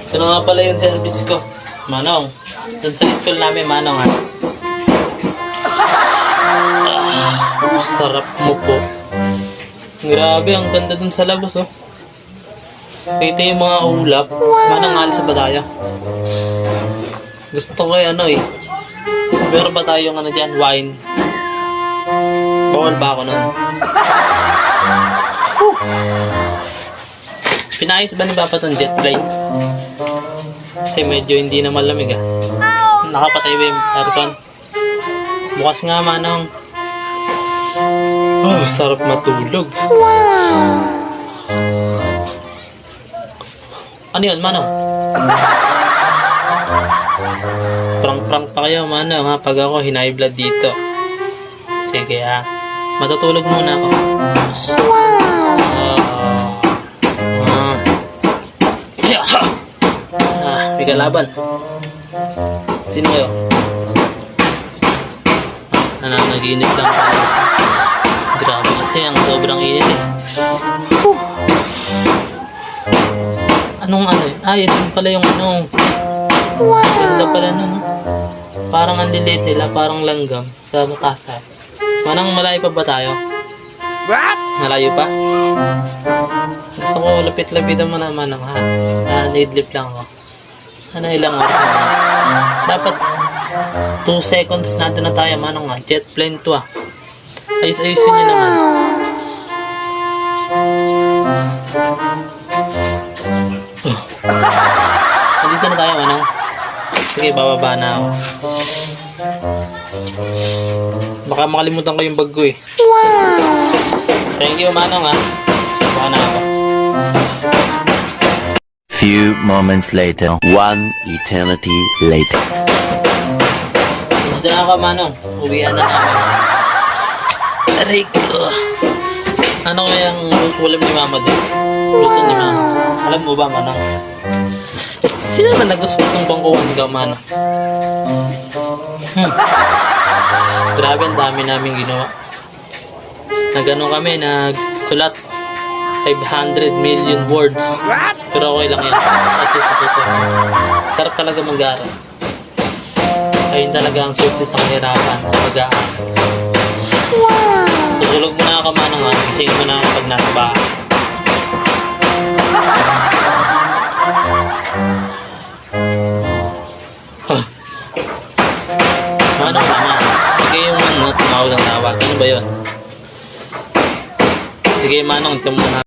Ito na nga pala yung service ko. Manong, dun sa school namin, Manong ha. Sarap mo po. Grabe, ang ganda dun sa labas oh. Ito yung mga ulap. Manong, alis sa badaya. Gusto ko ano eh. Meron ba tayong ano dyan, wine? Bawal ba ako nun? Pinayos ba ni Papa tong jet plane? Kasi medyo hindi na malamig ah. Nakapatay ba yung aircon? Bukas nga Manong. Oh, sarap matulog. Ano yun Manong? Prank-prank pa kayo Manong ha, pag ako high blood dito. Sige ha, matutulog muna ako. May kalaban. Sino kayo? Nanaginip lang ako. Grabe kasi ang sobrang init eh. Anong ano eh? Ah, yun pala yung ano. Ganda pala nun. Parang ang lilit nila, parang langgam sa matasa. Manang malayo pa ba tayo? What? Malayo pa? Gusto ko lapit-lapitan mo naman ha. Nidlip lang ako. Ano ilang oras na? Dapat 2 seconds na doon na tayo. Manong nga, jet plane to ah. Ayos-ayusin nyo naman. Nandito na tayo Manong. Sige, bababa na ako. Baka makalimutan ko yung bag ko eh. Thank you Manong ha. Baka na ako. Few moments later, one eternity later. Diyan ako Manong. Uwian na namin. Aray ko. Ano kayang ulam ni Mama doon? Luto ni Mama. Alam mo ba Manong? Sino naman nagusto itong bangkuhan ka Manong? Grabe, ang dami namin ginawa. Nag-ano kami, nagsulat 500 million words. Pero okay lang yan. At least ito. Sarap talaga mag-aaral. Ayun talaga ang susi sa kahirapan. Mag-aaral. Tutulog mo na ako Manong ha. Gising mo na ako pag nasa bahay. Manong naman. Sige yung tumawag ng tawag. Ano ba yun? Sige Manong, ito muna.